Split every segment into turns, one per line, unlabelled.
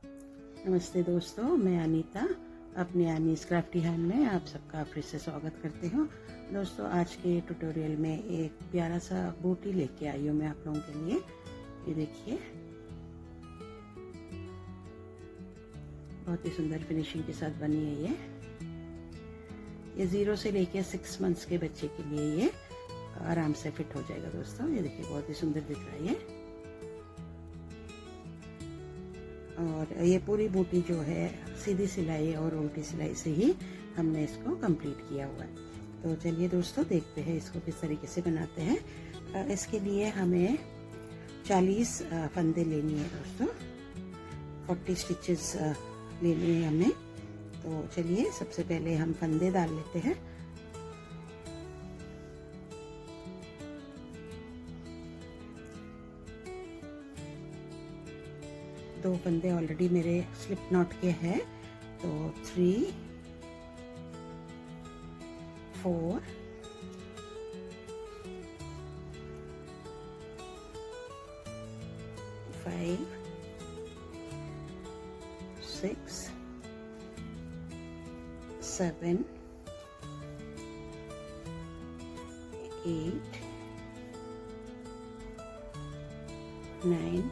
नमस्ते दोस्तों, मैं अनीता अपनी एनीज क्राफ्टी हैंड में आप सबका फिर से स्वागत करती हूँ। दोस्तों, आज के ट्यूटोरियल में एक प्यारा सा बूटी लेके आई हूँ मैं आप लोगों के लिए। ये देखिए, बहुत ही सुंदर फिनिशिंग के साथ बनी है। ये 0 से लेके 6 मंथ्स के बच्चे के लिए ये आराम से फिट हो जाएगा। दोस्तों, ये देखिए, बहुत ही सुंदर दिख रहा है। और ये पूरी बूटी जो है सीधी सिलाई और उल्टी सिलाई से ही हमने इसको कंप्लीट किया हुआ है। तो चलिए दोस्तों, देखते हैं इसको किस तरीके से बनाते हैं। इसके लिए हमें 40 फंदे लेनी है दोस्तों, 40 स्टिचेस लेने हैं हमें। तो चलिए, सबसे पहले हम फंदे डाल लेते हैं। दो फंदे ऑलरेडी मेरे स्लिप नॉट के हैं, तो 3 4 5 6 7 8 9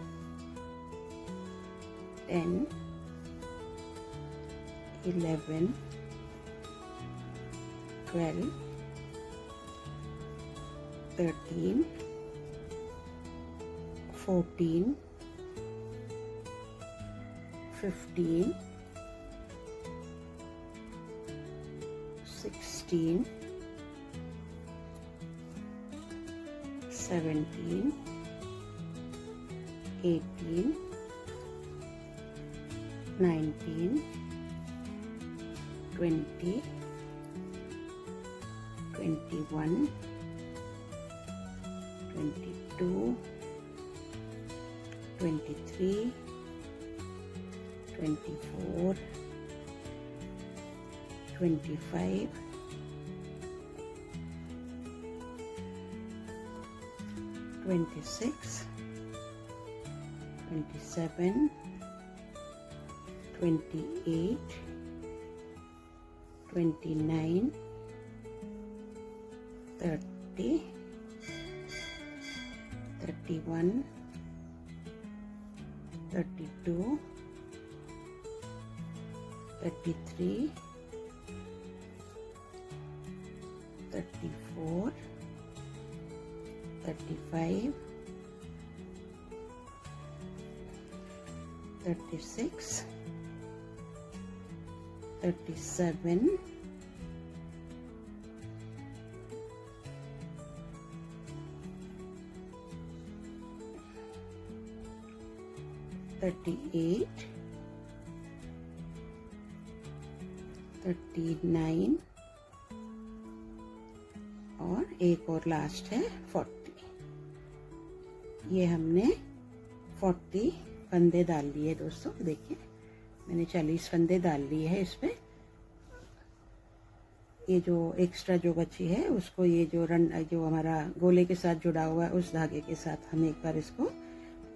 10 11 12 13 14 15 16 17 18 19 20 21 22 23 24 25 26 27 28 29 30 31 32 33 34 35 36 37 38 39 और एक और लास्ट है 40। ये हमने 40 फंदे डाल लिए दोस्तों। देखिए, मैंने 40 फंदे डाल लिए हैं इसमें। ये जो एक्स्ट्रा जो बची है उसको, ये जो हमारा गोले के साथ जुड़ा हुआ है उस धागे के साथ हम एक बार इसको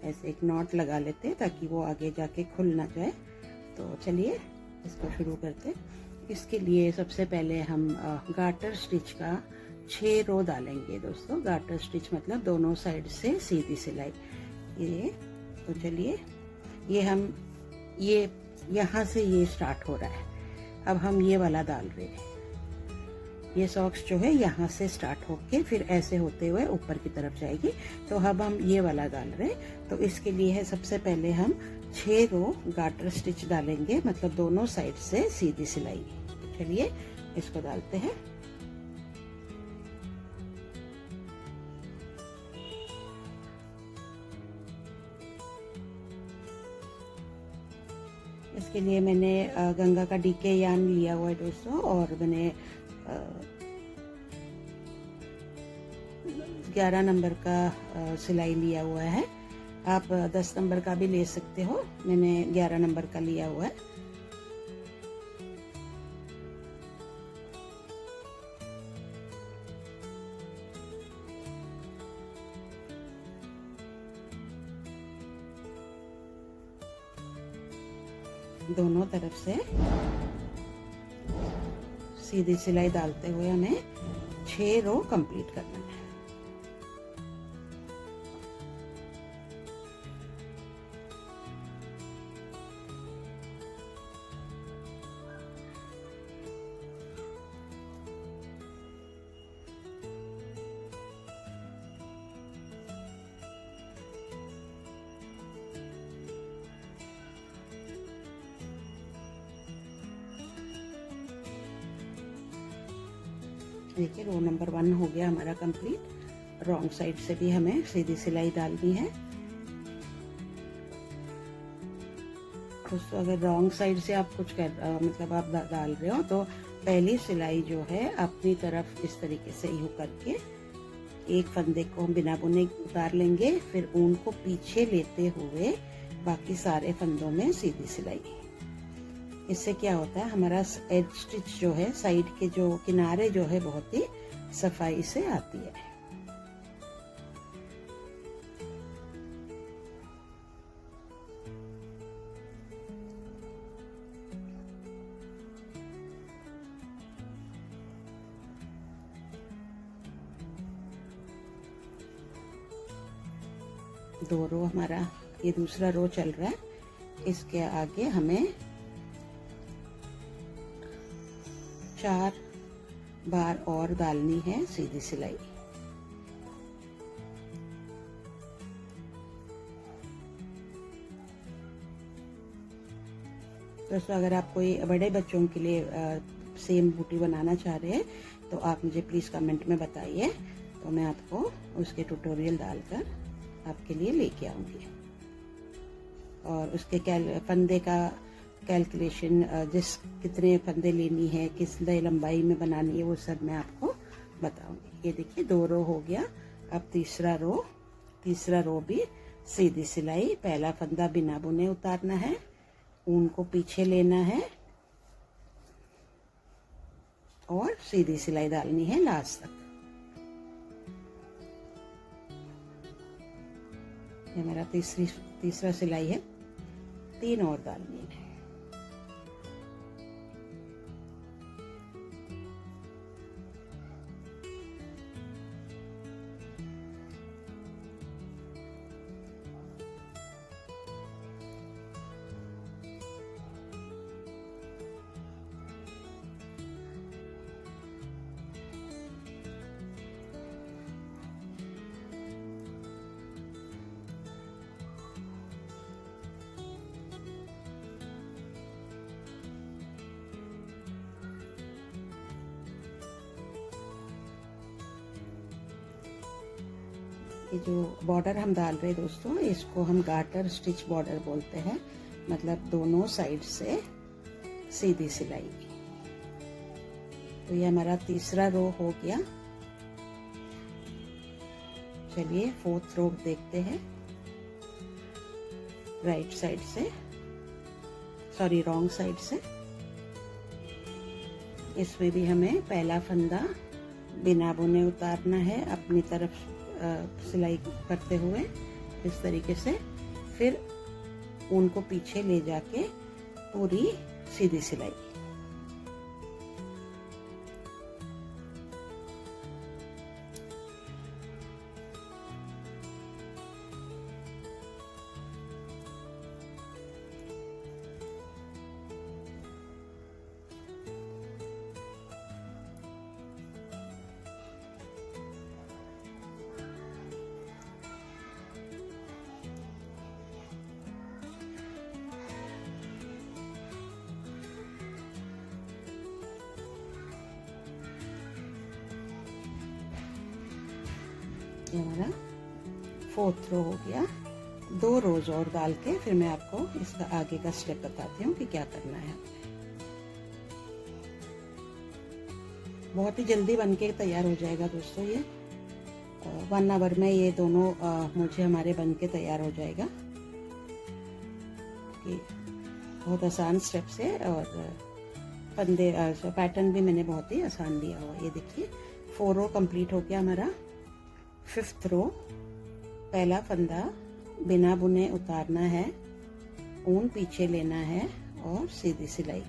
ऐसे एक नॉट लगा लेते हैं ताकि वो आगे जाके खुल ना जाए। तो चलिए इसको शुरू करते हैं। इसके लिए सबसे पहले हम गार्टर स्टिच का 6 रो डालेंगे दोस्तों। गार्टर स्टिच मतलब दोनों साइड से सीधी सिलाई। ये तो चलिए, ये यहाँ से ये स्टार्ट हो रहा है। अब हम ये वाला डाल रहे हैं। ये सॉक्स जो है यहाँ से स्टार्ट होके फिर ऐसे होते हुए ऊपर की तरफ जाएगी। तो अब हम ये वाला डाल रहे हैं। तो इसके लिए है सबसे पहले हम 6 रो गार्टर स्टिच डालेंगे, मतलब दोनों साइड से सीधी सिलाई। चलिए इसको डालते हैं। इसके लिए मैंने गंगा का डीके यार्न लिया हुआ है दोस्तों, और मैंने 11 नंबर का सिलाई लिया हुआ है। आप 10 नंबर का भी ले सकते हो, मैंने 11 नंबर का लिया हुआ है। दोनों तरफ से सीधी सिलाई डालते हुए हमें 6 रो कंप्लीट करना है। देखिए रो नंबर 1 हो गया हमारा कंप्लीट। रॉन्ग साइड से भी हमें सीधी सिलाई डालनी है। दोस्तों अगर रॉन्ग साइड से आप कुछ मतलब आप डाल रहे हो तो पहली सिलाई जो है अपनी तरफ इस तरीके से यूं करके एक फंदे को हम बिना बुने उतार लेंगे, फिर ऊन को पीछे लेते हुए बाकी सारे फंदों में सीधी सिलाई। इससे क्या होता है हमारा एज स्टिच जो है, साइड के जो किनारे जो है बहुत ही सफाई से आती है। दो रो हमारा ये दूसरा रो चल रहा है। इसके आगे हमें 4 बार और डालनी है सीधी सिलाई। दोस्तों अगर आप कोई बड़े बच्चों के लिए सेम बूटी बनाना चाह रहे हैं तो आप मुझे प्लीज कमेंट में बताइए, तो मैं आपको उसके ट्यूटोरियल डालकर आपके लिए लेके आऊंगी। और उसके फंदे का कैलकुलेशन, जिस कितने फंदे लेनी है, किस लंबाई में बनानी है, वो सब मैं आपको बताऊंगी। ये देखिए 2 रो हो गया। अब तीसरा रो भी सीधी सिलाई। पहला फंदा बिना बुने उतारना है, ऊन को पीछे लेना है और सीधी सिलाई डालनी है लास्ट तक। ये मेरा तीसरा सिलाई है, 3 और डालनी है। ये जो बॉर्डर हम डाल रहे हैं दोस्तों, इसको हम गार्टर स्टिच बॉर्डर बोलते हैं। मतलब दोनों साइड से सीधी सिलाई। तो ये हमारा तीसरा रो हो गया। चलिए 4th रो देखते हैं। राइट साइड से, सॉरी रॉन्ग साइड से। इसमें भी हमें पहला फंदा बिना बुने उतारना है अपनी तरफ सिलाई करते हुए इस तरीके से, फिर ऊन को पीछे ले जाके पूरी सीधी सिलाई। ये हमारा 4th रो हो गया। 2 रोज और डाल के फिर मैं आपको इसका आगे का स्टेप बताती हूँ कि क्या करना है। बहुत ही जल्दी बनके तैयार हो जाएगा दोस्तों। ये 1 आवर में ये दोनों मुझे हमारे बनके तैयार हो जाएगा। कि बहुत आसान स्टेप्स है और फंदे पैटर्न भी मैंने बहुत ही आसान दिया हुआ। ये देखिए 4 रो कंप्लीट हो गया हमारा। 5th रो, पहला फंदा बिना बुने उतारना है, ऊन पीछे लेना है और सीधी सिलाई।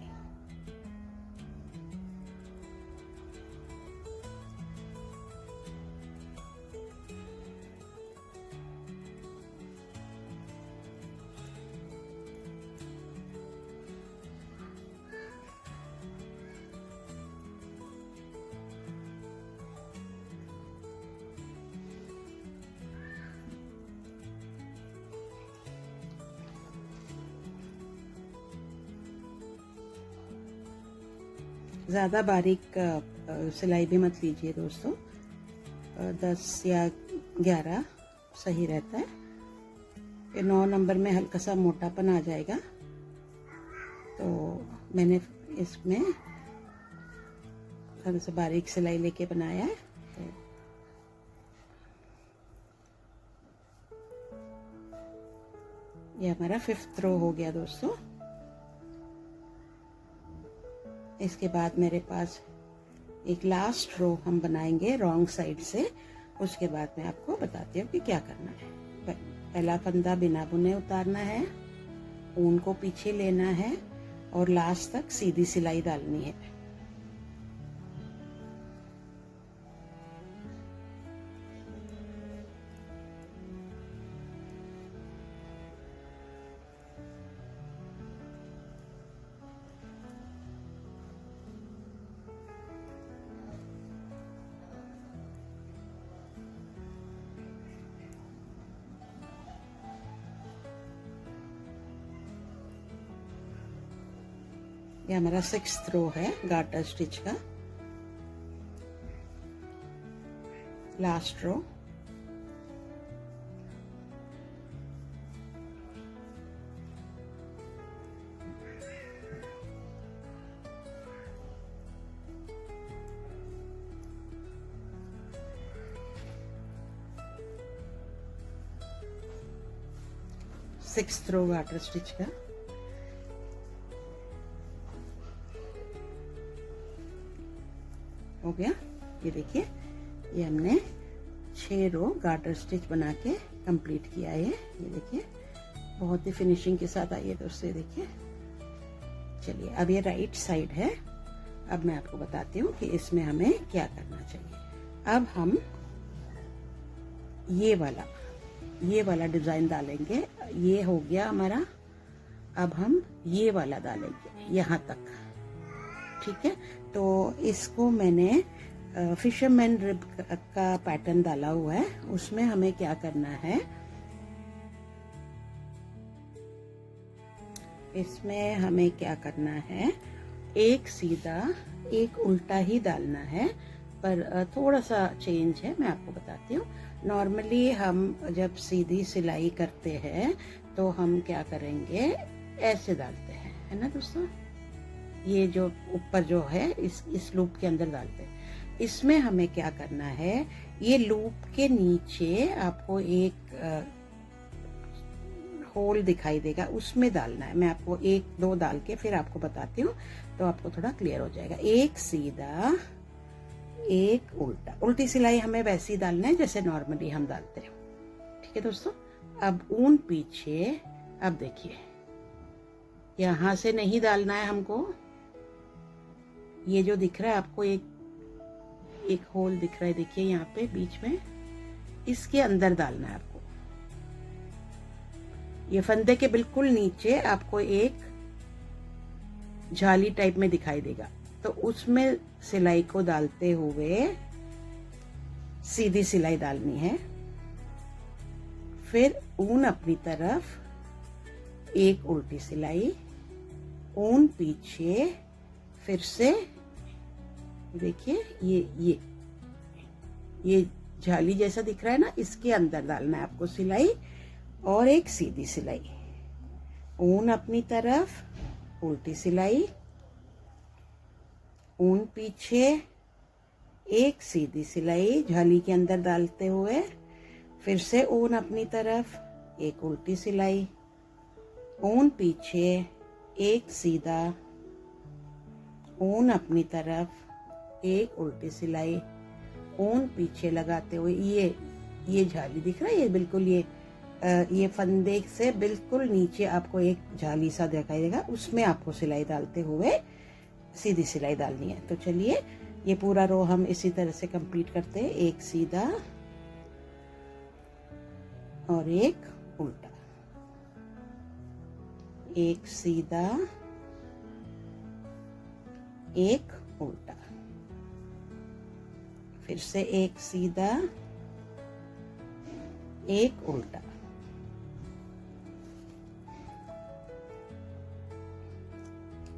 ज़्यादा बारीक सिलाई भी मत लीजिए दोस्तों, 10 या 11 सही रहता है। फिर 9 नंबर में हल्का सा मोटापन आ जाएगा, तो मैंने इसमें थोड़ा सा बारीक सिलाई लेके बनाया है। तो ये हमारा 5th रो हो गया दोस्तों। इसके बाद मेरे पास एक लास्ट रो हम बनाएंगे रॉन्ग साइड से। उसके बाद मैं आपको बताती हूँ कि क्या करना है। पहला फंदा बिना बुने उतारना है, ऊन को पीछे लेना है और लास्ट तक सीधी सिलाई डालनी है। ये हमारा 6th रो है गार्टर स्टिच का, लास्ट रो। सिक्स्थ रो गार्टर स्टिच का। हो गया। ये देखिए, ये हमने 6 रो गार्टर स्टिच बना के कंप्लीट किया है। ये देखिए, बहुत ही फिनिशिंग के साथ आई है दोस्तों। ये देखिए। चलिए, अब ये राइट साइड है। अब मैं आपको बताती हूँ कि इसमें हमें क्या करना चाहिए। अब हम ये वाला डिजाइन डालेंगे। ये हो गया हमारा। अब हम ये वाला डालेंगे यहाँ तक। ठीक है, तो इसको मैंने फिशरमैन रिब का पैटर्न डाला हुआ है। उसमें हमें क्या करना है, इसमें हमें क्या करना है, एक सीधा एक उल्टा ही डालना है, पर थोड़ा सा चेंज है, मैं आपको बताती हूँ। नॉर्मली हम जब सीधी सिलाई करते हैं तो हम क्या करेंगे, ऐसे डालते हैं, है ना दोस्तों। ये जो ऊपर जो है इस लूप के अंदर डालते हैं। इसमें हमें क्या करना है, ये लूप के नीचे आपको एक होल दिखाई देगा, उसमें डालना है। मैं आपको 1-2 डाल के फिर आपको बताती हूँ, तो आपको थोड़ा क्लियर हो जाएगा। एक सीधा एक उल्टा। उल्टी सिलाई हमें वैसी डालना है जैसे नॉर्मली हम डालते हैं। ठीक है दोस्तों। अब ऊन पीछे, अब देखिए, यहां से नहीं डालना है हमको। ये जो दिख रहा है आपको, एक होल दिख रहा है, देखिए यहाँ पे बीच में, इसके अंदर डालना है आपको। ये फंदे के बिल्कुल नीचे आपको एक जाली टाइप में दिखाई देगा, तो उसमें सिलाई को डालते हुए सीधी सिलाई डालनी है। फिर ऊन अपनी तरफ, एक उल्टी सिलाई, ऊन पीछे, फिर से देखिए ये जाली जैसा दिख रहा है ना, इसके अंदर डालना है आपको सिलाई, और एक सीधी सिलाई, ऊन अपनी तरफ, उल्टी सिलाई, ऊन पीछे, एक सीधी सिलाई जाली के अंदर डालते हुए, फिर से ऊन अपनी तरफ, एक उल्टी सिलाई, ऊन पीछे, एक सीधा, ऊन अपनी तरफ, एक उल्टी सिलाई, ऊन पीछे लगाते हुए, ये जाली दिख रहा है, ये बिल्कुल ये ये फंदे से बिल्कुल नीचे आपको एक जाली सा दिखाई देगा, उसमें आपको सिलाई डालते हुए सीधी सिलाई डालनी है। तो चलिए ये पूरा रो हम इसी तरह से कंप्लीट करते हैं, एक सीधा और एक उल्टा, एक सीधा एक उल्टा, फिर से एक सीधा एक उल्टा,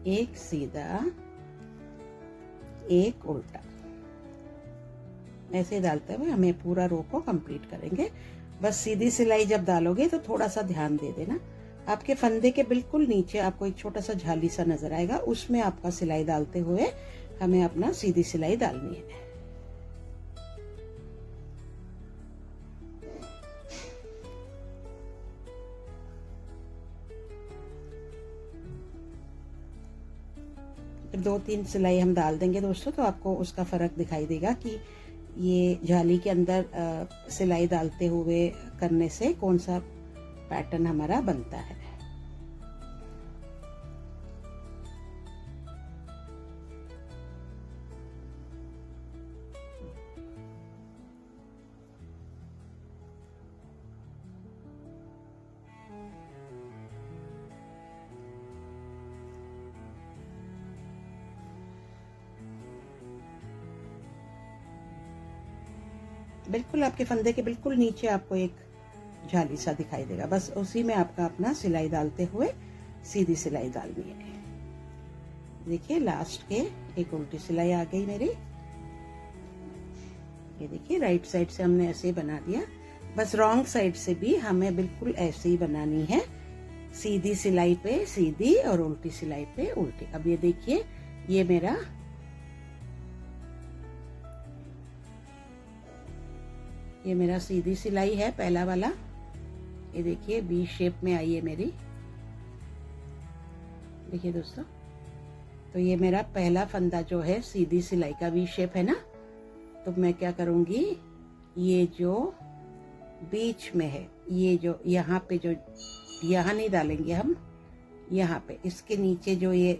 एक सीधा एक उल्टा। ऐसे डालते हुए हमें पूरा रो को कंप्लीट करेंगे। बस सीधी सिलाई जब डालोगे तो थोड़ा सा ध्यान दे देना, आपके फंदे के बिल्कुल नीचे आपको एक छोटा सा झाली सा नजर आएगा, उसमें आपका सिलाई डालते हुए हमें अपना सीधी सिलाई डालनी है। जब 2-3 सिलाई हम डाल देंगे दोस्तों तो आपको उसका फर्क दिखाई देगा कि ये जाली के अंदर सिलाई डालते हुए करने से कौन सा पैटर्न हमारा बनता है। बिल्कुल आपके फंदे के बिल्कुल नीचे आपको एक जाली सा दिखाई देगा, बस उसी में आपका अपना सिलाई डालते हुए सीधी सिलाई डालनी है। देखिए लास्ट के एक उल्टी सिलाई आ गई मेरी। ये देखिए राइट साइड से हमने ऐसे ही बना दिया, बस रॉन्ग साइड से भी हमें बिल्कुल ऐसे ही बनानी है, सीधी सिलाई पे सीधी और उल्टी सिलाई पे उल्टी। अब ये देखिए ये मेरा सीधी सिलाई है पहला वाला, ये देखिए वी शेप में आई है मेरी, देखिए दोस्तों। तो ये मेरा पहला फंदा जो है सीधी सिलाई का वी शेप है ना, तो मैं क्या करूंगी, ये जो बीच में है, ये जो यहाँ पे जो यहाँ नहीं डालेंगे हम, यहाँ पे इसके नीचे जो ये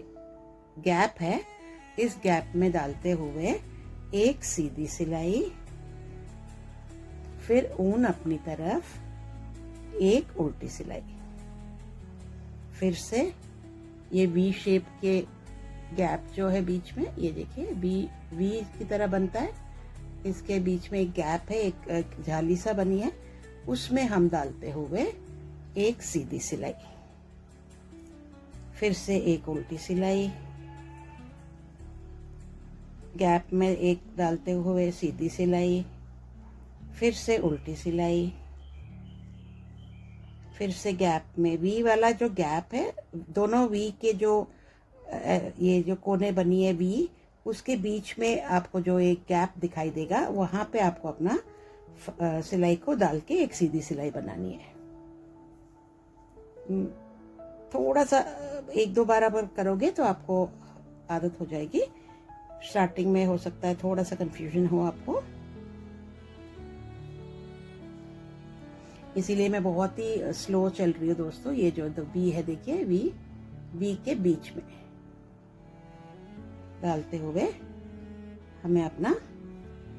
गैप है, इस गैप में डालते हुए एक सीधी सिलाई, फिर ऊन अपनी तरफ एक उल्टी सिलाई, फिर से ये वी शेप के गैप जो है बीच में, ये देखिए वी की तरह बनता है, इसके बीच में एक गैप है, एक जाली सा बनी है, उसमें हम डालते हुए एक सीधी सिलाई, फिर से एक उल्टी सिलाई, गैप में एक डालते हुए सीधी सिलाई, फिर से उल्टी सिलाई, फिर से गैप में वी वाला जो गैप है, दोनों वी के जो ये जो कोने बनी है वी, उसके बीच में आपको जो एक गैप दिखाई देगा, वहां पे आपको अपना सिलाई को डाल के एक सीधी सिलाई बनानी है। थोड़ा सा 1-2 बार अगर करोगे तो आपको आदत हो जाएगी, स्टार्टिंग में हो सकता है थोड़ा सा कंफ्यूजन हो आपको, इसीलिए मैं बहुत ही स्लो चल रही हूँ दोस्तों। ये जो वी है देखिए, वी के बीच में डालते हुए हमें अपना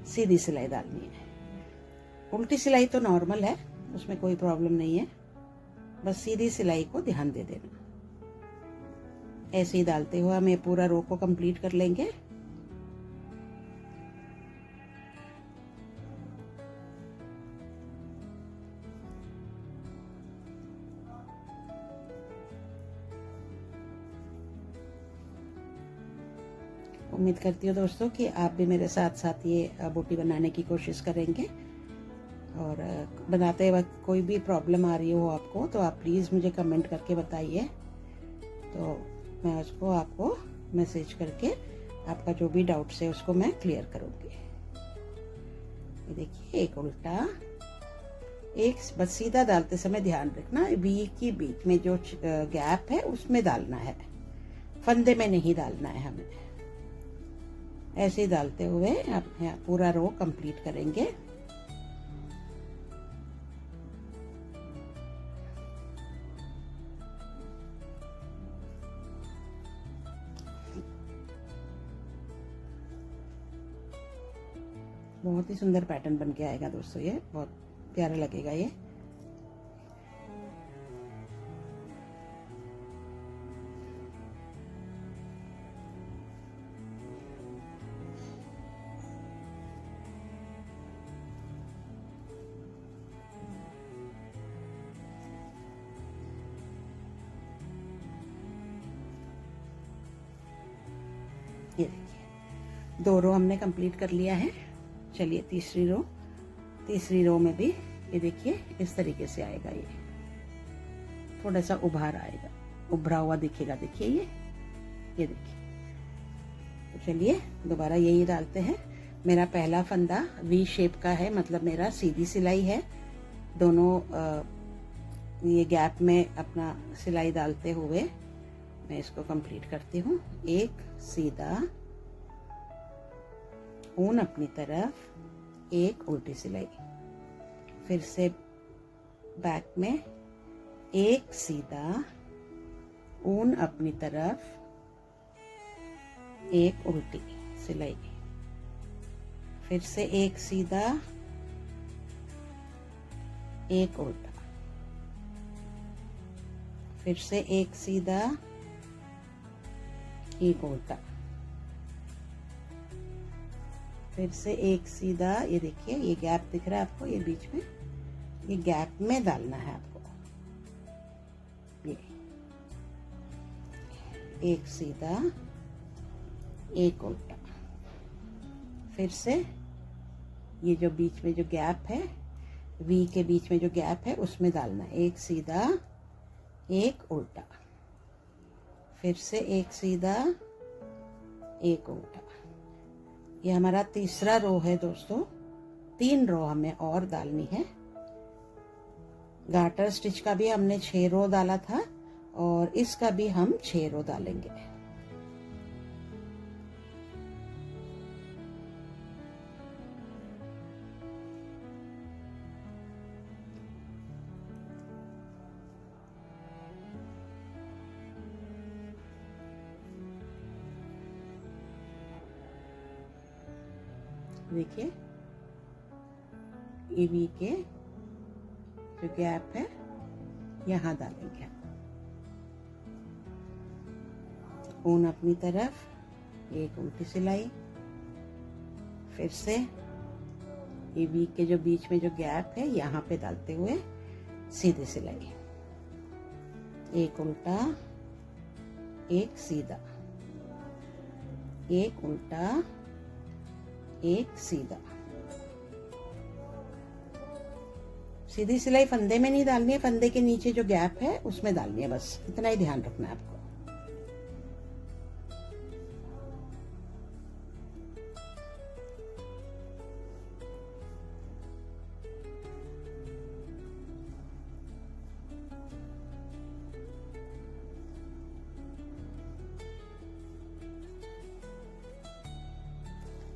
सीधी सिलाई डालनी है। उल्टी सिलाई तो नॉर्मल है, उसमें कोई प्रॉब्लम नहीं है, बस सीधी सिलाई को ध्यान दे देना। ऐसे ही डालते हुए हम ये पूरा रो को कंप्लीट कर लेंगे। उम्मीद करती हूँ दोस्तों कि आप भी मेरे साथ साथ ये बूटी बनाने की कोशिश करेंगे, और बनाते वक्त कोई भी प्रॉब्लम आ रही हो आपको तो आप प्लीज़ मुझे कमेंट करके बताइए, तो मैं उसको आपको मैसेज करके आपका जो भी डाउट्स है उसको मैं क्लियर करूँगी। ये देखिए एक उल्टा, एक बस सीधा डालते समय ध्यान रखना वी के बीच में जो गैप है उसमें डालना है, फंदे में नहीं डालना है हमें। ऐसे ही डालते हुए आप पूरा रो कंप्लीट करेंगे। बहुत ही सुंदर पैटर्न बन के आएगा दोस्तों, ये बहुत प्यारा लगेगा ये। ये देखिए 2 रो हमने कंप्लीट कर लिया है। चलिए तीसरी रो में भी ये देखिए इस तरीके से आएगा, ये थोड़ा सा उभार आएगा, उभरा हुआ दिखेगा। देखिए ये देखिए। तो चलिए दोबारा यही डालते हैं। मेरा पहला फंदा वी शेप का है, मतलब मेरा सीधी सिलाई है। दोनों ये गैप में अपना सिलाई डालते हुए मैं इसको कंप्लीट करती हूँ। एक सीधा, ऊन अपनी तरफ, एक उल्टी सिलाई, फिर से बैक में एक सीधा, ऊन अपनी तरफ, एक उल्टी सिलाई, फिर से एक सीधा, एक उल्टा, फिर से एक सीधा, एक उल्टा, फिर से एक सीधा। ये देखिए ये गैप दिख रहा है आपको, ये बीच में, ये गैप में डालना है आपको। ये एक सीधा, एक उल्टा, फिर से ये जो बीच में जो गैप है, वी के बीच में जो गैप है उसमें डालना है। एक सीधा, एक उल्टा, फिर से एक सीधा, एक उल्टा। ये हमारा तीसरा रो है दोस्तों। 3 रो हमें और डालनी है। गार्टर स्टिच का भी हमने 6 रो डाला था और इसका भी हम 6 रो डालेंगे। देखिए ये वी के जो गैप है यहाँ डालेंगे। ऊन अपनी तरफ, एक उल्टी सिलाई, फिर से ये वी के जो बीच में जो गैप है यहाँ पे डालते हुए सीधी सिलाई, एक उल्टा, एक सीधा, एक उल्टा, एक सीधा। सीधी सिलाई फंदे में नहीं डालनी है, फंदे के नीचे जो गैप है उसमें डालनी है, बस इतना ही ध्यान रखना है आपको।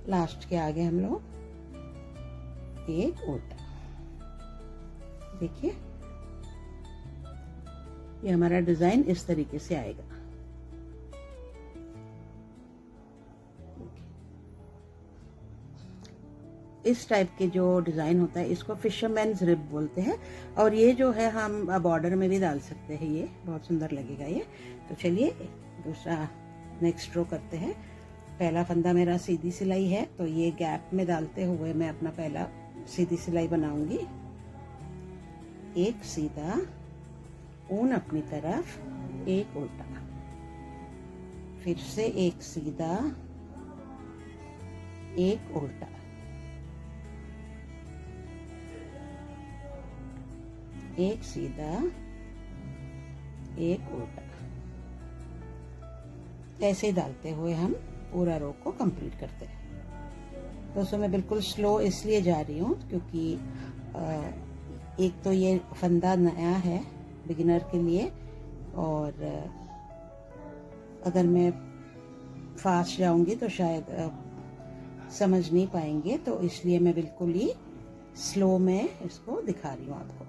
लास्ट के आगे हम लोग एक उल्टा। देखिए ये हमारा डिजाइन इस तरीके से आएगा। इस टाइप के जो डिजाइन होता है इसको फिशरमैन्स रिब बोलते हैं, और ये जो है हम बॉर्डर में भी डाल सकते हैं। ये बहुत सुंदर लगेगा ये। तो चलिए दूसरा नेक्स्ट रो करते हैं। पहला फंदा मेरा सीधी सिलाई है, तो ये गैप में डालते हुए मैं अपना पहला सीधी सिलाई बनाऊंगी। एक सीधा, ऊन अपनी तरफ, एक उल्टा, फिर से एक सीधा, एक उल्टा, एक सीधा, एक उल्टा। ऐसे ही डालते हुए हम पूरा रो को कंप्लीट करते हैं। दोस्तों मैं बिल्कुल स्लो इसलिए जा रही हूँ क्योंकि एक तो ये फंदा नया है बिगिनर के लिए, और अगर मैं फास्ट जाऊंगी तो शायद समझ नहीं पाएंगे, तो इसलिए मैं बिल्कुल ही स्लो में इसको दिखा रही हूँ आपको।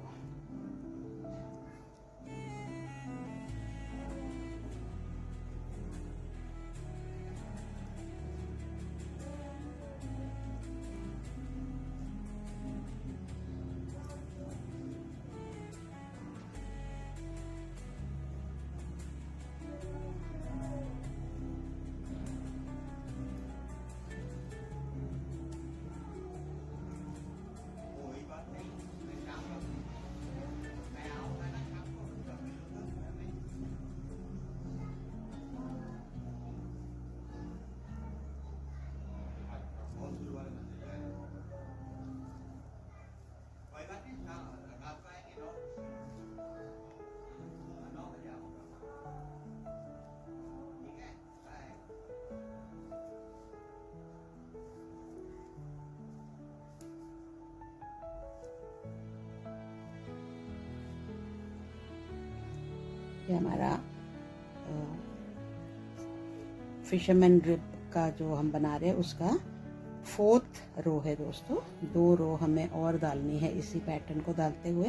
ये हमारा फिशरमैन रिब का जो हम बना रहे हैं उसका 4th रो है दोस्तों। 2 रो हमें और डालनी है इसी पैटर्न को डालते हुए।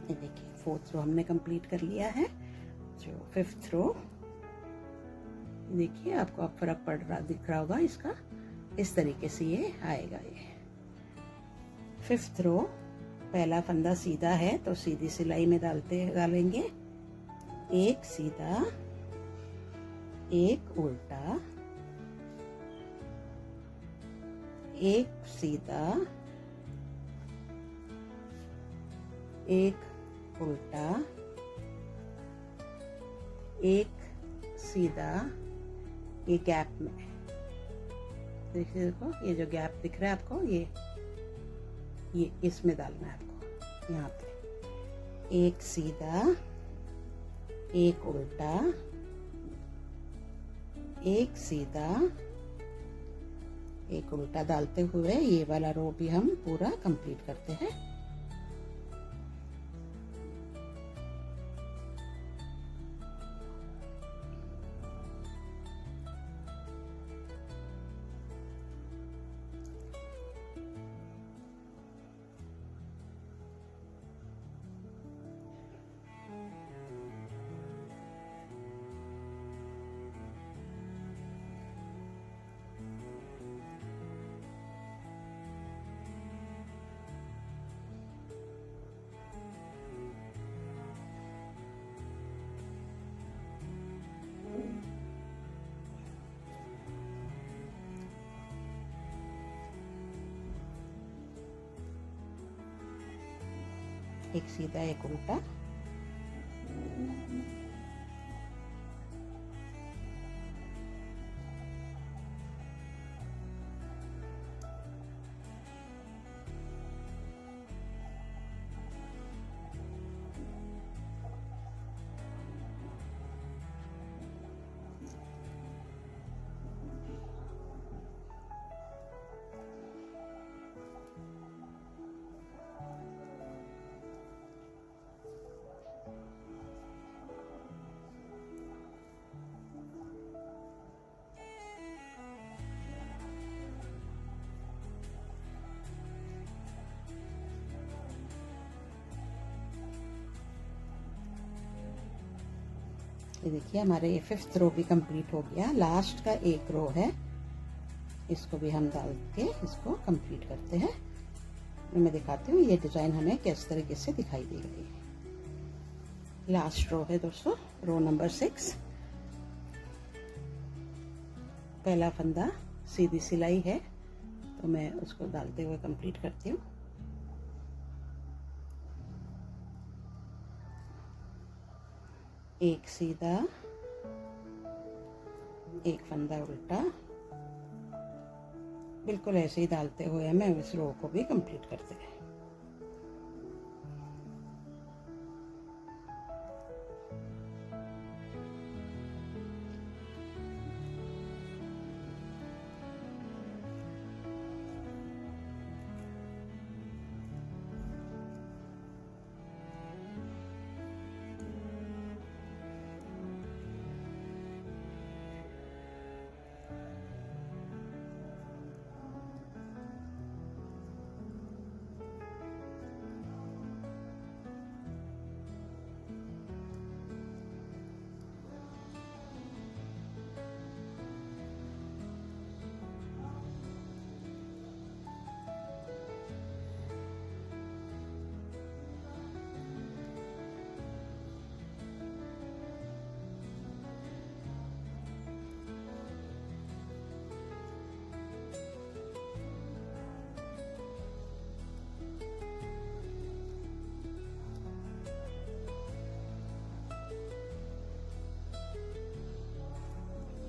ये देखिए 4th रो हमने कंप्लीट कर लिया है। जो 5th रो, देखिए आपको अब फर्क पड़ रहा दिख रहा होगा इसका, इस तरीके से ये आएगा। ये 5th रो, पहला फंदा सीधा है तो सीधी सिलाई में डालेंगे, एक सीधा एक उल्टा, एक सीधा एक उल्टा, एक सीधा, ये गैप में देखिए, देखो ये जो गैप दिख रहा है आपको, ये इसमें डालना है आपको। यहाँ पे एक सीधा एक उल्टा, एक सीधा एक उल्टा डालते हुए ये वाला रो भी हम पूरा कंप्लीट करते हैं। एक सीधा एक उल्टा, ये देखिए हमारे ये 5th रो भी कंप्लीट हो गया। लास्ट का एक रो है, इसको भी हम डाल के इसको कंप्लीट करते हैं। मैं दिखाती हूँ ये डिजाइन हमें किस तरीके से दिखाई देगी। लास्ट रो है दोस्तों, रो नंबर 6। पहला फंदा सीधी सिलाई है तो मैं उसको डालते हुए कंप्लीट करती हूँ। एक सीधा एक फंदा उल्टा, बिल्कुल ऐसे ही डालते हुए हमें इस रो को भी कंप्लीट करते हैं।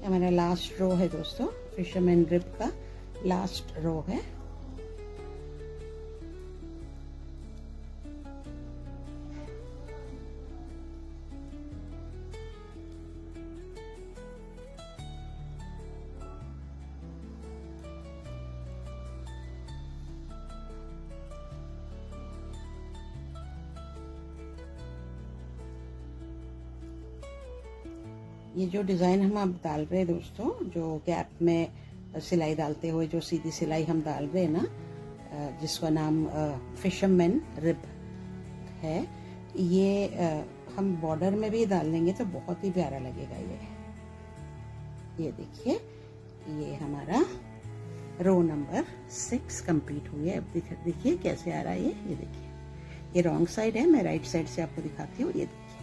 हमारा लास्ट रो है दोस्तों, फिशरमैन रिब का लास्ट रो है। ये जो डिज़ाइन हम अब डाल रहे हैं दोस्तों, जो गैप में सिलाई डालते हुए जो सीधी सिलाई हम डाल रहे हैं ना, जिसका नाम फिशरमैन रिब है, ये हम बॉर्डर में भी डाल लेंगे तो बहुत ही प्यारा लगेगा। ये देखिए, ये हमारा रो नंबर 6 कंप्लीट हुई है। अब देखिए कैसे आ रहा है ये देखिए, ये रॉन्ग साइड है, मैं राइट साइड से आपको दिखाती हूँ। ये देखिए,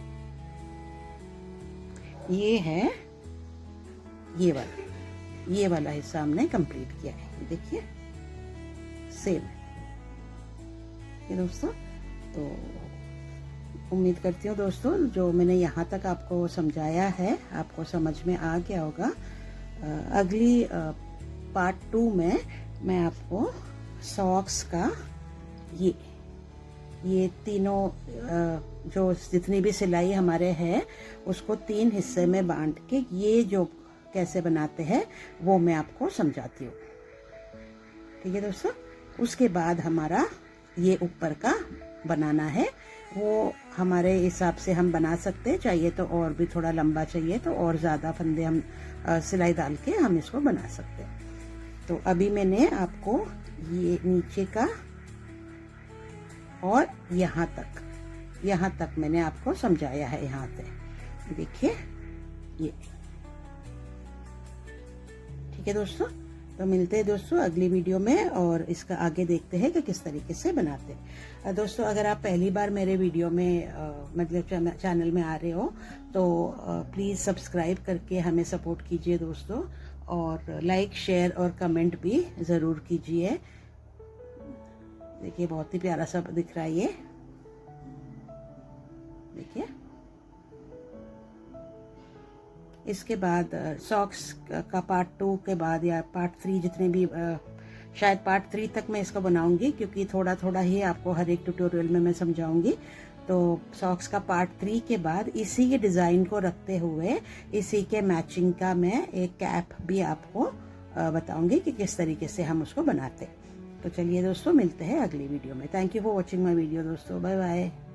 ये है ये वाला हिस्सा हमने कंप्लीट किया है। ये देखिए सेम ये दोस्तों। तो उम्मीद करती हूँ दोस्तों जो मैंने यहाँ तक आपको समझाया है आपको समझ में आ गया होगा। अगली पार्ट 2 में मैं आपको सॉक्स का ये तीनों जो जितनी भी सिलाई हमारे है उसको 3 हिस्से में बांट के ये जो कैसे बनाते हैं वो मैं आपको समझाती हूँ। ठीक है दोस्तों। उसके बाद हमारा ये ऊपर का बनाना है, वो हमारे हिसाब से हम बना सकते हैं। चाहिए तो और भी थोड़ा लंबा चाहिए तो और ज़्यादा फंदे हम सिलाई डाल के हम इसको बना सकते हैं। तो अभी मैंने आपको ये नीचे का और यहाँ तक मैंने आपको समझाया है। यहाँ से देखिए ये ठीक है दोस्तों। तो मिलते हैं दोस्तों अगली वीडियो में और इसका आगे देखते हैं कि किस तरीके से बनाते हैं। दोस्तों अगर आप पहली बार मेरे वीडियो में मतलब चैनल में आ रहे हो तो प्लीज़ सब्सक्राइब करके हमें सपोर्ट कीजिए दोस्तों, और लाइक शेयर और कमेंट भी ज़रूर कीजिए। देखिए बहुत ही प्यारा सा दिख रहा है ये देखिए। इसके बाद सॉक्स का पार्ट 2 के बाद या पार्ट 3 जितने भी शायद पार्ट 3 तक मैं इसको बनाऊंगी, क्योंकि थोड़ा थोड़ा ही आपको हर एक ट्यूटोरियल में मैं समझाऊंगी। तो सॉक्स का पार्ट 3 के बाद इसी के डिज़ाइन को रखते हुए इसी के मैचिंग का मैं एक कैप भी आपको बताऊंगी कि किस तरीके से हम उसको बनाते। तो चलिए दोस्तों मिलते हैं अगली वीडियो में। Thank you for watching my video दोस्तों। Bye bye.